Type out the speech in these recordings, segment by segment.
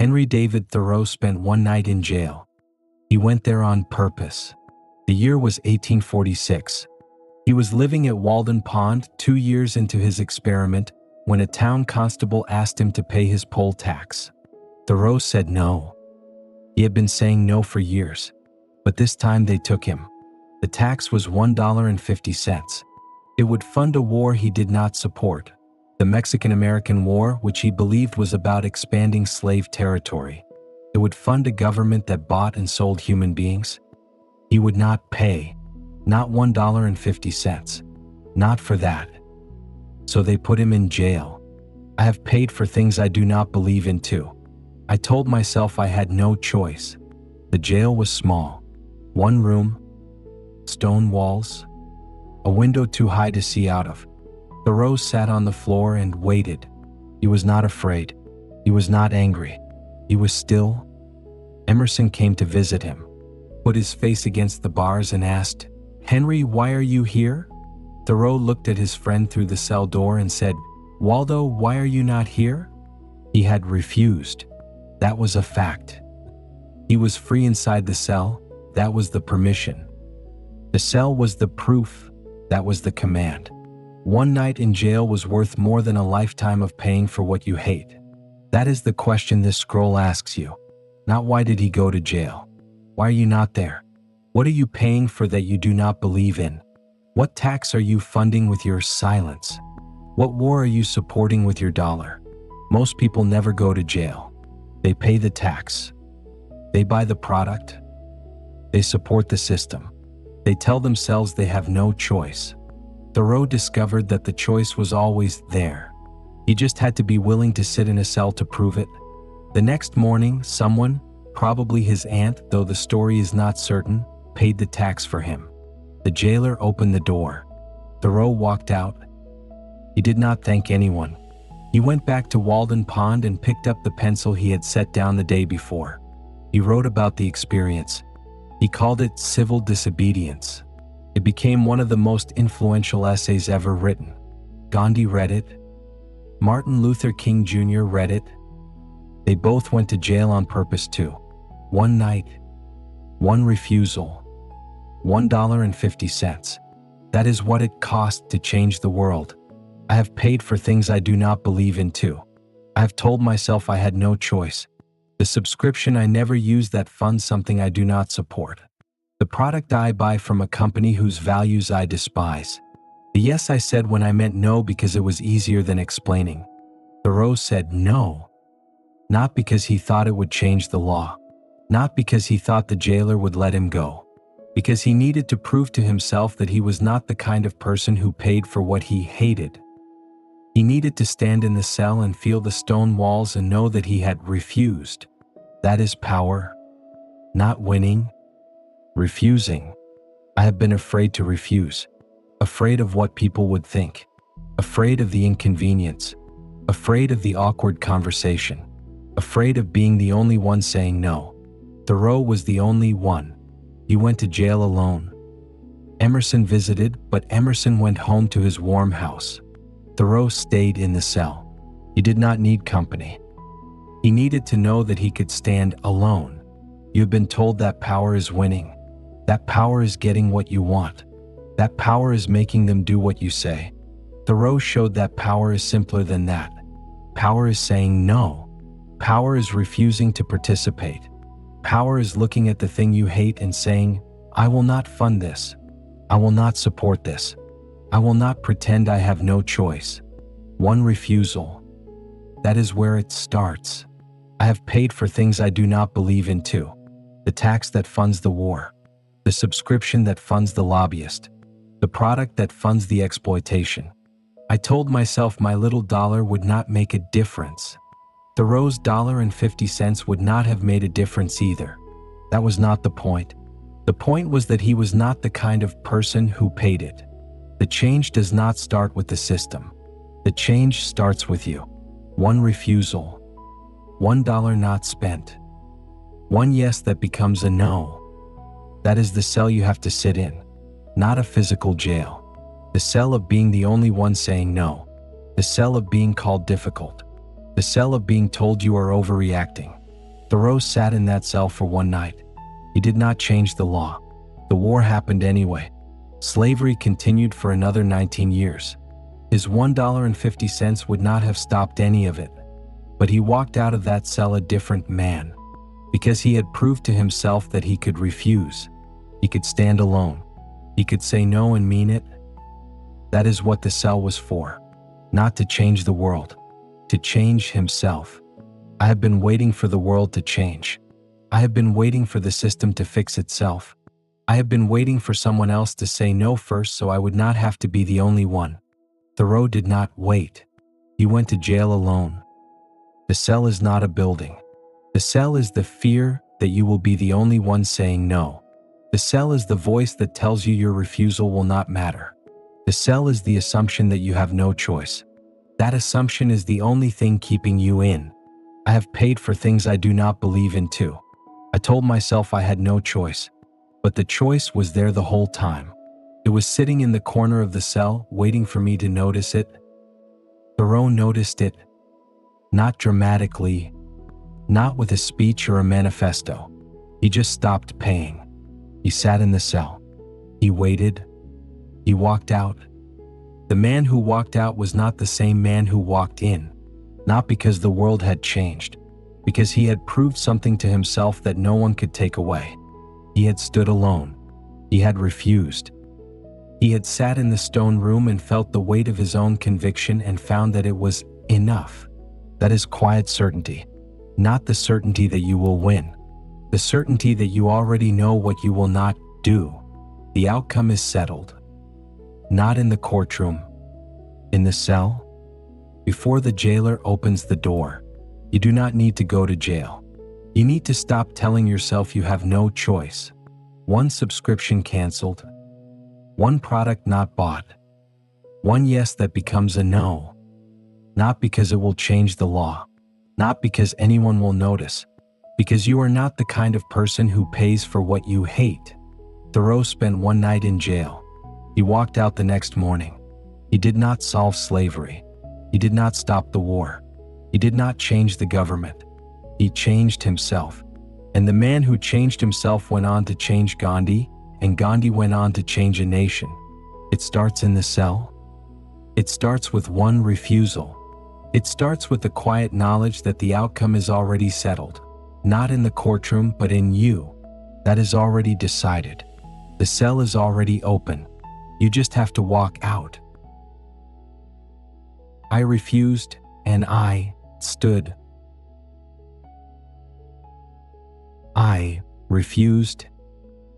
Henry David Thoreau spent one night in jail. He went there on purpose. The year was 1846. He was living at Walden Pond 2 years into his experiment when a town constable asked him to pay his poll tax. Thoreau said no. He had been saying no for years, but this time they took him. The tax was $1.50. It would fund a war he did not support, the Mexican-American War, which he believed was about expanding slave territory. It would fund a government that bought and sold human beings. He would not pay, not $1.50, not for that. So they put him in jail. I have paid for things I do not believe in too. I told myself I had no choice. The jail was small. One room, stone walls, a window too high to see out of. Thoreau sat on the floor and waited. He was not afraid. He was not angry. He was still. Emerson came to visit him, put his face against the bars and asked, "Henry, why are you here?" Thoreau looked at his friend through the cell door and said, "Waldo, why are you not here?" He had refused. That was a fact. He was free inside the cell. That was the permission. The cell was the proof. That was the command. One night in jail was worth more than a lifetime of paying for what you hate. That is the question this scroll asks you. Not why did he go to jail? Why are you not there? What are you paying for that you do not believe in? What tax are you funding with your silence? What war are you supporting with your dollar? Most people never go to jail. They pay the tax. They buy the product. They support the system. They tell themselves they have no choice. Thoreau discovered that the choice was always there. He just had to be willing to sit in a cell to prove it. The next morning, someone, probably his aunt, though the story is not certain, paid the tax for him. The jailer opened the door. Thoreau walked out. He did not thank anyone. He went back to Walden Pond and picked up the pencil he had set down the day before. He wrote about the experience. He called it Civil Disobedience. It became one of the most influential essays ever written. Gandhi read it. Martin Luther King Jr. read it. They both went to jail on purpose too. One night, one refusal, $1.50. That is what it cost to change the world. I have paid for things I do not believe in too. I have told myself I had no choice. The subscription I never use that funds something I do not support. The product I buy from a company whose values I despise. The yes I said when I meant no because it was easier than explaining. Thoreau said no. Not because he thought it would change the law. Not because he thought the jailer would let him go. Because he needed to prove to himself that he was not the kind of person who paid for what he hated. He needed to stand in the cell and feel the stone walls and know that he had refused. That is power. Not winning. Refusing. I have been afraid to refuse. Afraid of what people would think. Afraid of the inconvenience. Afraid of the awkward conversation. Afraid of being the only one saying no. Thoreau was the only one. He went to jail alone. Emerson visited, but Emerson went home to his warm house. Thoreau stayed in the cell. He did not need company. He needed to know that he could stand alone. You have been told that power is winning. That power is getting what you want. That power is making them do what you say. Thoreau showed that power is simpler than that. Power is saying no. Power is refusing to participate. Power is looking at the thing you hate and saying, I will not fund this. I will not support this. I will not pretend I have no choice. One refusal. That is where it starts. I have paid for things I do not believe in too. The tax that funds the war. The subscription that funds the lobbyist. The product that funds the exploitation. I told myself my little dollar would not make a difference. Thoreau's $1.50 would not have made a difference either. That was not the point. The point was that he was not the kind of person who paid it. The change does not start with the system. The change starts with you. One refusal. $1 not spent. One yes that becomes a no. That is the cell you have to sit in, not a physical jail. The cell of being the only one saying no. The cell of being called difficult. The cell of being told you are overreacting. Thoreau sat in that cell for one night. He did not change the law. The war happened anyway. Slavery continued for another 19 years. His $1.50 would not have stopped any of it. But he walked out of that cell a different man, because he had proved to himself that he could refuse. He could stand alone. He could say no and mean it. That is what the cell was for. Not to change the world, to change himself. I have been waiting for the world to change. I have been waiting for the system to fix itself. I have been waiting for someone else to say no first so I would not have to be the only one. Thoreau did not wait. He went to jail alone. The cell is not a building. The cell is the fear that you will be the only one saying no. The cell is the voice that tells you your refusal will not matter. The cell is the assumption that you have no choice. That assumption is the only thing keeping you in. I have paid for things I do not believe in too. I told myself I had no choice, but the choice was there the whole time. It was sitting in the corner of the cell, waiting for me to notice it. Thoreau noticed it, not dramatically, not with a speech or a manifesto. He just stopped paying. He sat in the cell. He waited. He walked out. The man who walked out was not the same man who walked in, not because the world had changed, because he had proved something to himself that no one could take away. He had stood alone. He had refused. He had sat in the stone room and felt the weight of his own conviction and found that it was enough. That is quiet certainty, not the certainty that you will win, the certainty that you already know what you will not do. The outcome is settled. Not in the courtroom, in the cell. Before the jailer opens the door, you do not need to go to jail. You need to stop telling yourself you have no choice. One subscription canceled, one product not bought, one yes that becomes a no. Not because it will change the law, not because anyone will notice, because you are not the kind of person who pays for what you hate. Thoreau spent one night in jail. He walked out the next morning. He did not solve slavery. He did not stop the war. He did not change the government. He changed himself. And the man who changed himself went on to change Gandhi, and Gandhi went on to change a nation. It starts in the cell. It starts with one refusal. It starts with the quiet knowledge that the outcome is already settled, not in the courtroom, but in you. That is already decided. The cell is already open. You just have to walk out. I refused, and I stood. I refused,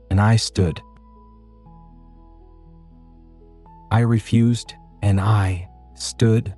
and I stood. I refused, and I stood.